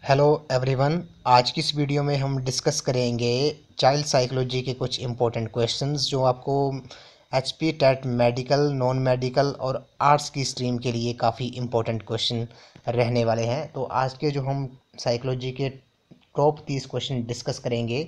Hello everyone. आज की इस वीडियो में हम डिस्कस करेंगे चाइल्ड साइकोलॉजी के कुछ इम्पोर्टेंट क्वेश्चंस जो आपको HP TET medical non medical और आर्ट्स की स्ट्रीम के लिए काफ़ी इम्पोर्टेंट क्वेश्चन रहने वाले हैं। तो आज के जो हम साइकोलॉजी के टॉप 30 क्वेश्चन डिस्कस करेंगे।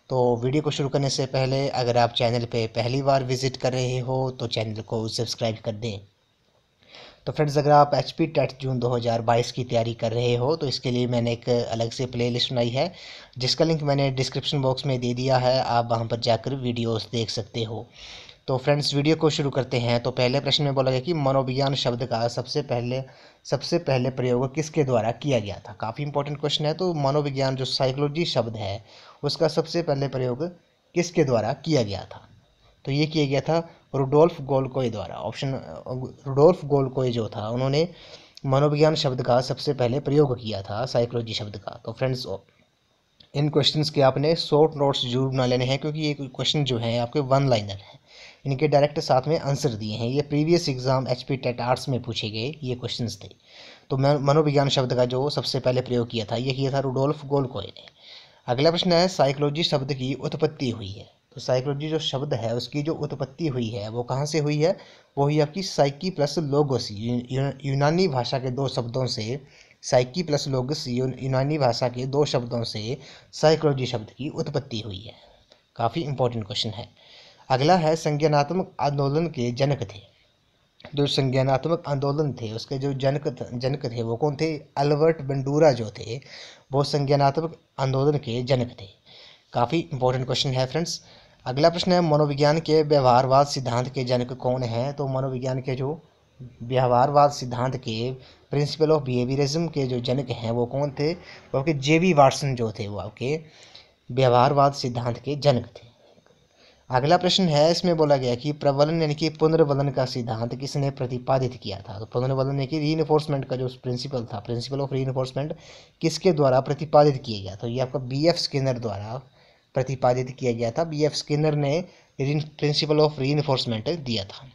तो वीडियो को शुरू करने से पहले अगर आप चैनल पे पहली बार विजिट कर रहे हो तो चैनल को सब्सक्राइब कर दें। तो फ्रेंड्स, अगर आप एच पी टेट जून 2022 की तैयारी कर रहे हो तो इसके लिए मैंने एक अलग से प्लेलिस्ट बनाई है जिसका लिंक मैंने डिस्क्रिप्शन बॉक्स में दे दिया है। आप वहां पर जाकर वीडियोस देख सकते हो। तो फ्रेंड्स, वीडियो को शुरू करते हैं। तो पहले प्रश्न में बोला गया कि मनोविज्ञान शब्द का सबसे पहले प्रयोग किसके द्वारा किया गया था। काफ़ी इंपॉर्टेंट क्वेश्चन है। तो मनोविज्ञान जो साइकोलॉजी शब्द है उसका सबसे पहले प्रयोग किसके द्वारा किया गया था। तो ये किया गया था रुडोल्फ गोल्कोय द्वारा। ऑप्शन रुडोल्फ गोल्कोय जो था उन्होंने मनोविज्ञान शब्द का सबसे पहले प्रयोग किया था साइकोलॉजी शब्द का। तो फ्रेंड्स, इन क्वेश्चंस के आपने शॉर्ट नोट्स जरूर बना लेने हैं क्योंकि ये क्वेश्चन जो है आपके वन लाइनर हैं। इनके डायरेक्ट साथ में आंसर दिए हैं। ये previous exam HP TET arts में पूछे गए ये क्वेश्चंस थे। तो मनोविज्ञान शब्द का जो सबसे पहले प्रयोग किया था ये किया था रुडोल्फ गोल्कोय ने। अगला प्रश्न है साइकोलॉजी शब्द की उत्पत्ति हुई है। तो साइकोलॉजी जो शब्द है उसकी जो उत्पत्ति हुई है वो कहाँ से हुई है। वो हुई आपकी साइकी प्लस लोगोस यूनानी भाषा के दो शब्दों से। साइकी प्लस लोगस यूनानी भाषा के दो शब्दों से साइकोलॉजी शब्द की उत्पत्ति हुई है। काफ़ी इंपॉर्टेंट क्वेश्चन है। अगला है संज्ञानात्मक आंदोलन के जनक थे। जो संज्ञानात्मक आंदोलन थे उसके जो जनक थे वो कौन थे। अल्बर्ट बंडूरा जो थे वो संज्ञानात्मक आंदोलन के जनक थे। काफ़ी इंपॉर्टेंट क्वेश्चन है फ्रेंड्स। अगला प्रश्न है मनोविज्ञान के व्यवहारवाद सिद्धांत के जनक कौन है। तो मनोविज्ञान के जो व्यवहारवाद सिद्धांत के प्रिंसिपल ऑफ बिहेवियरिज्म के जो जनक हैं वो कौन थे। वो आपके जेबी वाटसन जो थे वो आपके व्यवहारवाद सिद्धांत के जनक थे। अगला प्रश्न है इसमें बोला गया कि प्रबलन यानी कि पुनर्बलन का सिद्धांत किसने प्रतिपादित किया था। तो पुनर्बलन यानी कि रीइंफोर्समेंट का जो प्रिंसिपल था, प्रिंसिपल ऑफ रीइंफोर्समेंट, किसके द्वारा प्रतिपादित किया गया। तो ये आपका बी एफ स्किनर द्वारा प्रतिपादित किया गया था। बी एफ स्किनर ने प्रिंसिपल ऑफ रीइंफोर्समेंट दिया था।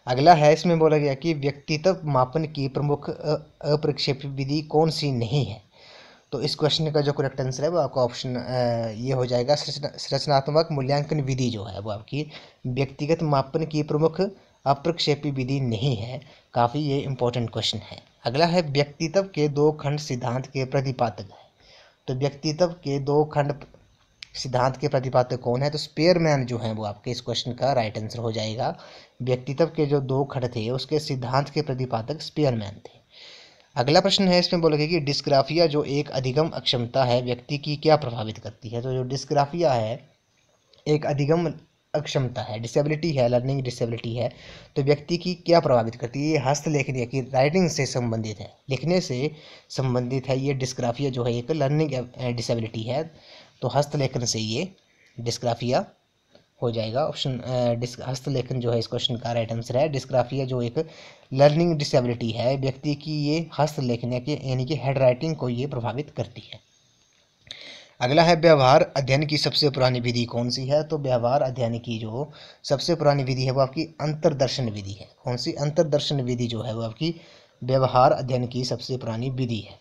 अगला है इसमें बोला गया कि व्यक्तित्व मापन की प्रमुख अप्रक्षेप्य विधि कौन सी नहीं है। तो इस क्वेश्चन का जो करेक्ट आंसर है वो आपका ऑप्शन ये हो जाएगा संरचनात्मक मूल्यांकन विधि जो है वो आपकी व्यक्तिगत मापन की प्रमुख अप्रक्षेपी विधि नहीं है। काफ़ी ये इंपॉर्टेंट क्वेश्चन है। अगला है व्यक्तित्व के दो खंड सिद्धांत के प्रतिपादक है। तो व्यक्तित्व के दो खंड सिद्धांत के प्रतिपादक कौन है। तो स्पेयरमैन जो है वो आपके इस क्वेश्चन का राइट आंसर हो जाएगा। व्यक्तित्व के जो दो खंड थे उसके सिद्धांत के प्रतिपादक स्पेयरमैन थे। अगला प्रश्न है इसमें बोला गया कि डिस्ग्राफिया जो एक अधिगम अक्षमता है व्यक्ति की क्या प्रभावित करती है। तो जो डिस्ग्राफिया है एक अधिगम अक्षमता है, डिसेबिलिटी है, लर्निंग डिसेबिलिटी है। तो व्यक्ति की क्या प्रभावित करती है। ये हस्तलेखन की राइटिंग से संबंधित है, लिखने से संबंधित है। ये डिस्ग्राफिया जो है एक लर्निंग डिसेबिलिटी है। तो हस्तलेखन से ये डिस्ग्राफिया हो जाएगा। ऑप्शन हस्तलेखन जो है इस क्वेश्चन का राइट आंसर है। डिस्ग्राफिया जो एक लर्निंग डिसेबिलिटी है व्यक्ति की ये हस्तलेखन यानी कि हैंड राइटिंग को ये प्रभावित करती है। अगला है व्यवहार अध्ययन की सबसे पुरानी विधि कौन सी है। तो व्यवहार अध्ययन की जो सबसे पुरानी विधि है वो आपकी अंतर्दर्शन विधि है। कौन सी। अंतर्दर्शन विधि जो है वो आपकी व्यवहार अध्ययन की सबसे पुरानी विधि है।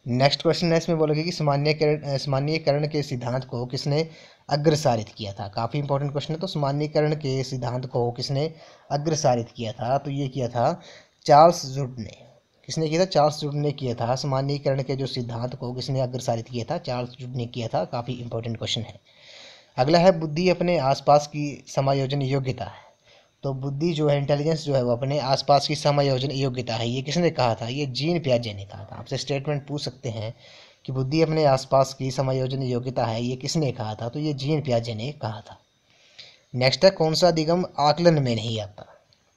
नेक्स्ट क्वेश्चन है इसमें बोलोगे कि सामान्यीकरण के सिद्धांत को किसने अग्रसारित किया था। काफ़ी इंपॉर्टेंट क्वेश्चन है। तो सामान्यीकरण के सिद्धांत को किसने अग्रसारित किया था। तो ये किया था चार्ल्स जुड ने। किसने किया था। चार्ल्स जुड ने किया था। सामान्यीकरण के जो सिद्धांत को किसने अग्रसारित किया था। चार्ल्स जुड ने किया था। काफ़ी इंपॉर्टेंट क्वेश्चन है। अगला है बुद्धि अपने आसपास की समायोजन योग्यता है। तो बुद्धि जो है, इंटेलिजेंस जो है वो अपने आसपास की समायोजन योग्यता है। ये किसने कहा था। ये जीन पियाजे ने कहा था। आपसे स्टेटमेंट पूछ सकते हैं कि बुद्धि अपने आसपास की समायोजन योग्यता है, ये किसने कहा था। तो ये जीन पियाजे ने कहा था। नेक्स्ट है कौन सा अधिगम आकलन में नहीं आता।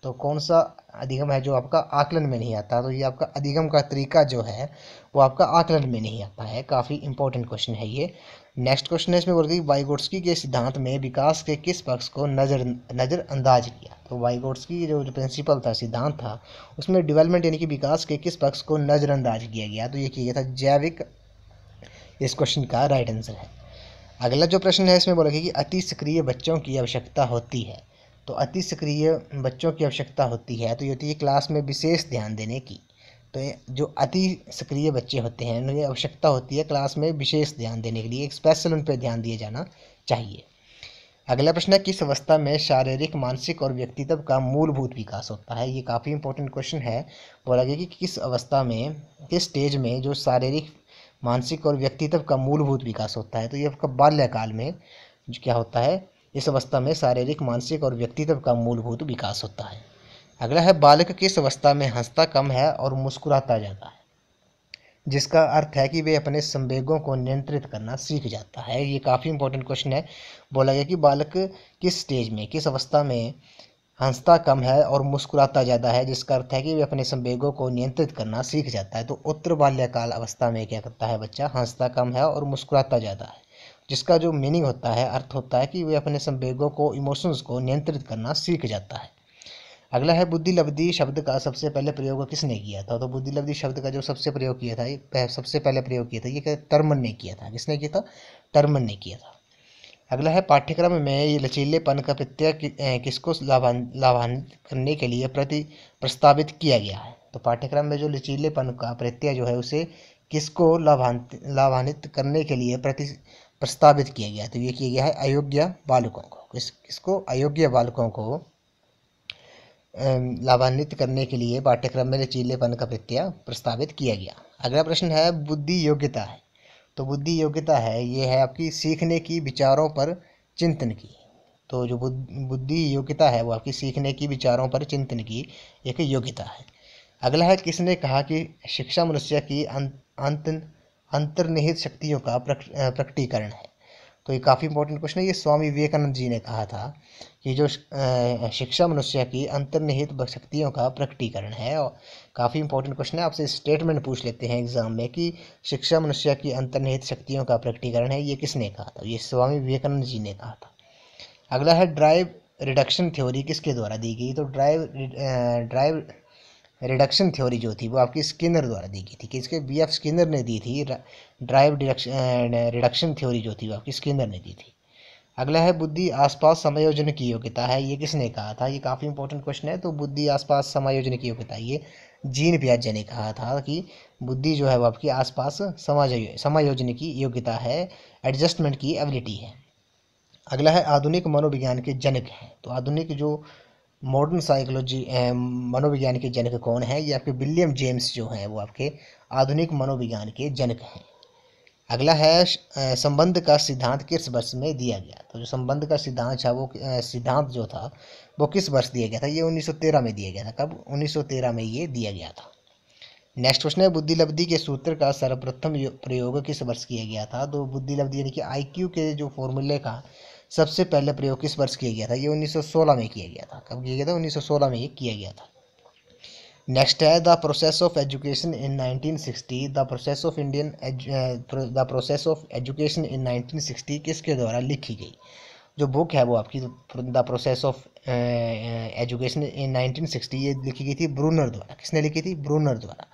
तो कौन सा अधिगम है जो आपका आकलन में नहीं आता। तो ये आपका अधिगम का तरीका जो है वो आपका आकलन में नहीं आता है। काफ़ी इंपॉर्टेंट क्वेश्चन है ये। नेक्स्ट क्वेश्चन है इसमें बोल गई वाइगोट्स्की के सिद्धांत में विकास के किस पक्ष को नज़रअंदाज किया। तो वाइगोट्स्की जो प्रिंसिपल था, सिद्धांत था, उसमें डेवलपमेंट यानी कि विकास के किस पक्ष को नज़रअंदाज किया गया। तो ये किया गया था जैविक। इस क्वेश्चन का राइट आंसर है। अगला जो प्रश्न है इसमें बोला कि अति सक्रिय बच्चों की आवश्यकता होती है। तो अति सक्रिय बच्चों की आवश्यकता होती है तो ये होती है क्लास में विशेष ध्यान देने की। तो जो अति सक्रिय बच्चे होते हैं उन्हें आवश्यकता होती है क्लास में विशेष ध्यान देने के लिए, एक स्पेशल उन पर ध्यान दिया जाना चाहिए। अगला प्रश्न है, किस अवस्था में शारीरिक, मानसिक और व्यक्तित्व का मूलभूत विकास होता है? ये काफ़ी इंपॉर्टेंट क्वेश्चन है। बोला गया कि किस अवस्था में, किस स्टेज में जो शारीरिक, मानसिक और व्यक्तित्व का मूलभूत विकास होता है? तो ये आपका बाल्यकाल में जो क्या होता है, इस अवस्था में शारीरिक, मानसिक और व्यक्तित्व का मूलभूत विकास होता है। अगला है, बालक किस अवस्था में हंसता कम है और मुस्कुराता ज़्यादा है? जिसका अर्थ है कि वे अपने संवेगों को नियंत्रित करना सीख जाता है। ये काफ़ी इंपॉर्टेंट क्वेश्चन है। बोला गया कि बालक किस स्टेज में, किस अवस्था में हंसता कम है और मुस्कुराता ज़्यादा है, जिसका अर्थ है कि वे अपने संवेगों को नियंत्रित करना सीख जाता है। तो उत्तर बाल्यकाल अवस्था में क्या करता है बच्चा, हंसता कम है और मुस्कुराता ज़्यादा है, जिसका जो मीनिंग होता है, अर्थ होता है कि वे अपने संवेगों को, इमोशंस को नियंत्रित करना सीख जाता है। अगला है, बुद्धि लब्धि शब्द का सबसे पहले प्रयोग किसने किया था? तो बुद्धि लब्धि शब्द का जो सबसे प्रयोग किया था, ये सबसे पहले प्रयोग किया था, ये टर्मन ने किया था। किसने किया था? टर्मन ने किया था। अगला है, पाठ्यक्रम में ये लचीलेपन का प्रत्यय किसको लाभान्वित करने के लिए प्रस्तावित किया गया है? तो पाठ्यक्रम में जो लचीलेपन का प्रत्यय जो है उसे किसको लाभान्वित करने के लिए प्रस्तावित किया गया? तो ये किया गया है अयोग्य बालकों को। किसको? अयोग्य बालकों को लाभान्वित करने के लिए पाठ्यक्रम में लचीलेपन का प्रत्यय प्रस्तावित किया गया। अगला प्रश्न है, बुद्धि योग्यता है। तो बुद्धि योग्यता है, ये है आपकी सीखने की, विचारों पर चिंतन की। तो जो बुद्धि योग्यता है वो आपकी सीखने की, विचारों पर चिंतन की एक योग्यता है। अगला है, किसने कहा कि शिक्षा मनुष्य की अंतर्निहित शक्तियों का प्रकटीकरण है? तो ये काफ़ी इंपॉर्टेंट क्वेश्चन है। ये स्वामी विवेकानंद जी ने कहा था कि जो शिक्षा मनुष्य की अंतर्निहित शक्तियों का प्रकटीकरण है। और काफ़ी इंपॉर्टेंट क्वेश्चन है, आपसे स्टेटमेंट पूछ लेते हैं एग्जाम में कि शिक्षा मनुष्य की अंतर्निहित शक्तियों का प्रकटीकरण है, ये किसने कहा था? ये स्वामी विवेकानंद जी ने कहा था। अगला है, ड्राइव रिडक्शन थ्योरी किसके द्वारा दी गई? तो ड्राइव रिडक्शन थ्योरी जो थी वो आपकी स्किनर द्वारा दी गई थी। किसके? बी.एफ. स्किनर ने दी थी। ड्राइव रिडक्शन थ्योरी जो थी वो आपकी स्किनर ने दी थी। अगला है, बुद्धि आसपास समायोजन की योग्यता है, ये किसने कहा था? ये काफ़ी इंपॉर्टेंट क्वेश्चन है। तो बुद्धि आसपास समायोजन की योग्यता, ये जीन पियाजे ने कहा था कि बुद्धि जो है वो आपकी आसपास समायोजन की योग्यता है, एडजस्टमेंट की एबिलिटी है। अगला है, आधुनिक मनोविज्ञान के जनक हैं। तो आधुनिक जो मॉडर्न साइकोलॉजी मनोविज्ञान के जनक कौन है? ये आपके विलियम जेम्स जो हैं वो आपके आधुनिक मनोविज्ञान के जनक हैं। अगला है, संबंध का सिद्धांत किस वर्ष में दिया गया? तो जो संबंध का सिद्धांत था वो सिद्धांत जो था वो किस वर्ष दिया गया था? ये 1913 में दिया गया था। कब? 1913 में ये दिया गया था। नेक्स्ट क्वेश्चन है, बुद्धि लब्धि के सूत्र का सर्वप्रथम प्रयोग किस वर्ष किया गया था? तो बुद्धि लब्धि यानी कि IQ के जो फॉर्मूले का सबसे पहले प्रयोग किस वर्ष किया गया था? ये 1916 में किया गया था। कब किया गया था? 1916 में ये किया गया था। नेक्स्ट है, the process of education in 1960। The process of education in 1960 किसके द्वारा लिखी गई? जो बुक है वो आपकी the process of education in 1960 ये लिखी गई थी ब्रूनर द्वारा। किसने लिखी थी? ब्रूनर द्वारा।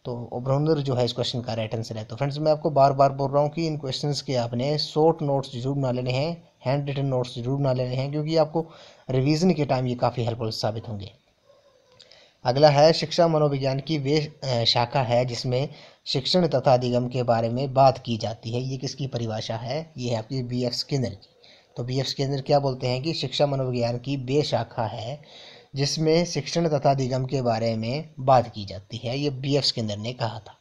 तो ब्रूनर जो है इस क्वेश्चन का राइट आंसर है। तो फ्रेंड्स, मैं आपको बार बार बोल रहा हूँ कि इन क्वेश्चंस के आपने शॉर्ट नोट्स जरूर बना लेने हैं, हैंड रिटन नोट्स जरूर बना लेने हैं, क्योंकि आपको रिवीजन के टाइम ये काफ़ी हेल्पफुल साबित होंगे। अगला है, शिक्षा मनोविज्ञान की वे शाखा है जिसमें शिक्षण तथा अधिगम के बारे में बात की जाती है। ये किसकी परिभाषा है? ये है आपकी B.F. स्किनर की। तो B.F. स्किनर क्या बोलते हैं कि शिक्षा मनोविज्ञान की वे शाखा है जिसमें शिक्षण तथा अधिगम के बारे में बात की जाती है। ये B.F. स्किनर ने कहा था।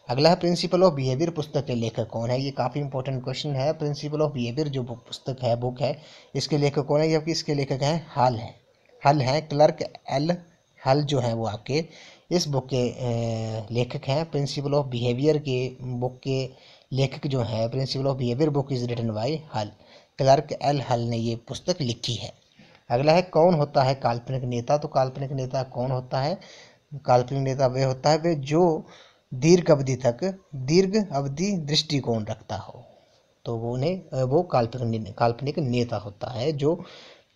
अगला है, प्रिंसिपल ऑफ बिहेवियर पुस्तक के लेखक कौन है? ये काफ़ी इंपॉर्टेंट क्वेश्चन है। प्रिंसिपल ऑफ बिहेवियर जो पुस्तक है, बुक है, इसके लेखक कौन है? जबकि इसके लेखक हैं हल है क्लर्क एल हल जो है वो आपके इस बुक के लेखक हैं। प्रिंसिपल ऑफ बिहेवियर के बुक के लेखक जो है, principle of behaviour book is written by Hull, Clark L Hull ने ये पुस्तक लिखी है। अगला है, कौन होता है काल्पनिक नेता? तो काल्पनिक नेता कौन होता है? काल्पनिक नेता वे होता है वे जो दीर्घ अवधि दृष्टिकोण रखता हो। तो वो काल्पनिक नेता होता है जो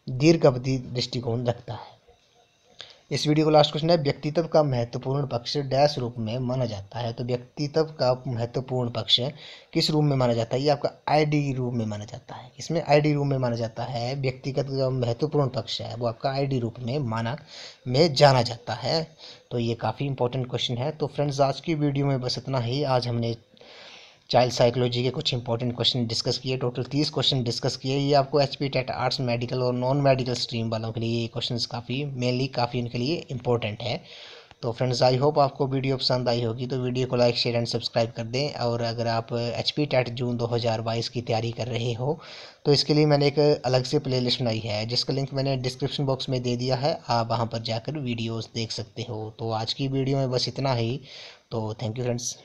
दीर्घ अवधि दृष्टिकोण रखता है। इस वीडियो का लास्ट क्वेश्चन है, व्यक्तित्व का महत्वपूर्ण पक्ष डैश रूप में माना जाता है। तो व्यक्तित्व का महत्वपूर्ण पक्ष किस रूप में माना जाता है? ये आपका आईडी रूप में माना जाता है। इसमें आईडी रूप में माना जाता है। व्यक्तिगत जो महत्वपूर्ण पक्ष है वो आपका आईडी रूप में जाना जाता है। तो ये काफ़ी इंपॉर्टेंट क्वेश्चन है। तो फ्रेंड्स, आज की वीडियो में बस इतना ही। आज हमने चाइल्ड साइकोलॉजी के कुछ इंपॉर्टेंट क्वेश्चन डिस्कस किए। टोटल 30 क्वेश्चन डिस्कस किए। ये आपको एचपी टेट आर्ट्स, मेडिकल और नॉन मेडिकल स्ट्रीम वालों के लिए ये क्वेश्चंस काफ़ी उनके लिए इंपॉर्टेंट है। तो फ्रेंड्स, आई होप आपको वीडियो पसंद आई होगी। तो वीडियो को लाइक, शेयर एंड सब्सक्राइब कर दें। और अगर आप एचपी टेट जून 2022 की तैयारी कर रहे हो तो इसके लिए मैंने एक अलग से प्लेलिस्ट बनाई है, जिसका लिंक मैंने डिस्क्रिप्शन बॉक्स में दे दिया है। आप वहाँ पर जाकर वीडियोज़ देख सकते हो। तो आज की वीडियो में बस इतना ही। तो थैंक यू फ्रेंड्स।